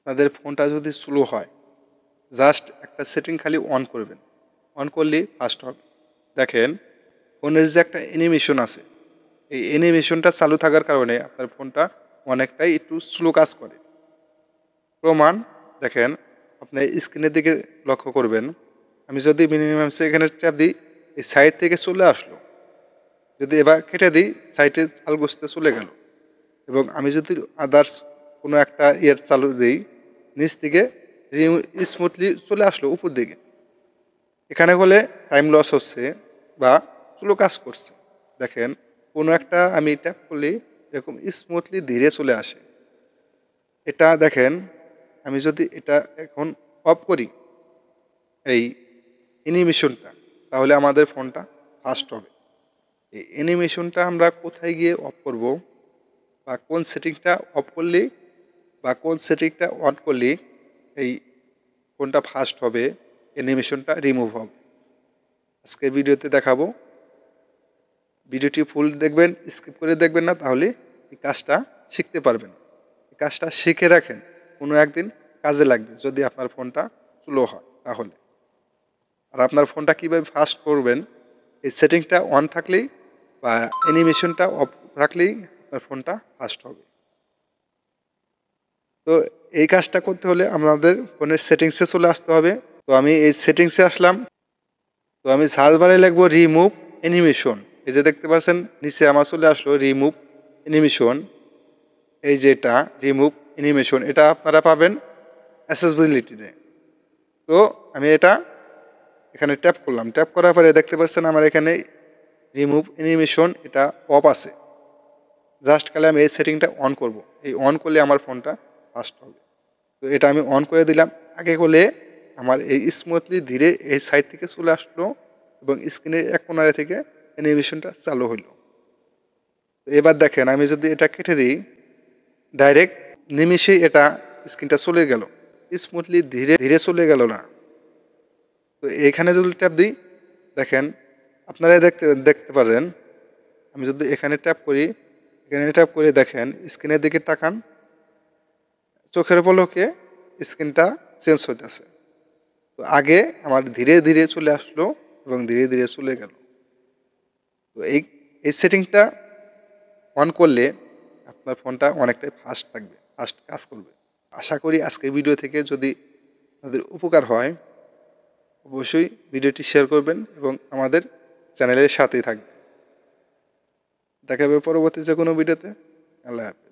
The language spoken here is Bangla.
আপনাদের ফোনটা যদি স্লো হয়, জাস্ট একটা সেটিং খালি অন করবেন, অন করলেই ফাস্ট হবে। দেখেন ফোনের যে একটা অ্যানিমেশন আছে, এই অ্যানিমেশনটা চালু থাকার কারণে আপনার ফোনটা অনেকটাই একটু স্লো কাজ করে। প্রমাণ দেখেন, আপনি স্ক্রিনের দিকে লক্ষ্য করবেন। আমি যদি মিনিমাম এখানে ট্যাপ দিই, এই সাইড থেকে চলে আসলো। যদি এবার কেটে দিই, সাইডে আলগোস্তে চলে গেল। এবং আমি যদি আদার্স কোনো একটা চালু দিই, নিচ থেকে স্মুথলি চলে আসলো উপর দিকে। এখানে বলে টাইম লস হচ্ছে বা স্লো কাজ করছে। দেখেন কোনো একটা আমি ট্যাপ করলেই এরকম স্মুথলি ধীরে চলে আসে। এটা দেখেন, আমি যদি এটা এখন অফ করি এই অ্যানিমেশনটা, তাহলে আমাদের ফোনটা ফাস্ট হবে। এই অ্যানিমেশনটা আমরা কোথায় গিয়ে অফ করব, বা কোন সেটিংটা অফ করলেই বা কোন সেটিংটা অন করলেই এই ফোনটা ফাস্ট হবে, অ্যানিমেশনটা রিমুভ হবে, আজকে ভিডিওতে দেখাবো। ভিডিওটি ফুল দেখবেন, স্কিপ করে দেখবেন না, তাহলে এই কাজটা শিখতে পারবেন। এই কাজটা শিখে রাখেন, কোনো একদিন কাজে লাগবে যদি আপনার ফোনটা স্লো হয় তাহলে। আর আপনার ফোনটা কীভাবে ফাস্ট করবেন, এই সেটিংটা অন থাকলেই বা অ্যানিমেশনটা অফ রাখলেই আপনার ফোনটা ফাস্ট হবে। তো এই কাজটা করতে হলে আমাদের ফোনের সেটিংসে চলে আসতে হবে। তো আমি এই সেটিংসে আসলাম। তো আমি সার্চ বারে লিখবো রিমুভ অ্যানিমেশন। এই যে দেখতে পাচ্ছেন নিচে আমার চলে আসলো রিমুভ অ্যানিমেশন। এই যে এটা রিমুভ অ্যানিমেশন, এটা আপনারা পাবেন অ্যাক্সেসিবিলিটিতে। তো আমি এটা এখানে ট্যাপ করলাম, ট্যাপ করার পরে দেখতে পাচ্ছেন আমার এখানে রিমুভ অ্যানিমেশন এটা অফ আছে। জাস্ট খালি আমি এই সেটিংটা অন করব, এই অন করলে আমার ফোনটা ফাস্ট হবে। তো এটা আমি অন করে দিলাম। আগে করলে আমার এই স্মুথলি ধীরে এই সাইড থেকে চলে আসলো এবং স্ক্রিনের এক কোণারে থেকে অ্যানিমেশনটা চালু হলো। এবার দেখেন আমি যদি এটা কেটে দিই, ডাইরেক্ট নিমিষেই এটা স্ক্রিনটা চলে গেল, স্মুথলি ধীরে ধীরে চলে গেল না। তো এখানে যদি ট্যাপ দিই, দেখেন আপনারা দেখতে দেখতে পারেন। আমি যদি এখানে ট্যাপ করি, এখানে ট্যাপ করে দেখেন স্ক্রিনের দিকে তাকান, চোখের পলকে স্ক্রিনটা চেঞ্জ হইতেছে। তো আগে আমার ধীরে ধীরে চলে আসলো এবং ধীরে ধীরে চলে গেল। তো এই এই সেটিংটা অন করলে আপনার ফোনটা অনেকটাই ফাস্ট থাকবে, ফাস্ট কাজ করবে। আশা করি আজকের ভিডিও থেকে যদি আপনাদের উপকার হয়, অবশ্যই ভিডিওটি শেয়ার করবেন এবং আমাদের চ্যানেলের সাথেই থাকবেন। দেখা হবে পরবর্তী যে কোনো ভিডিওতে। আল্লাহ হাফেজ।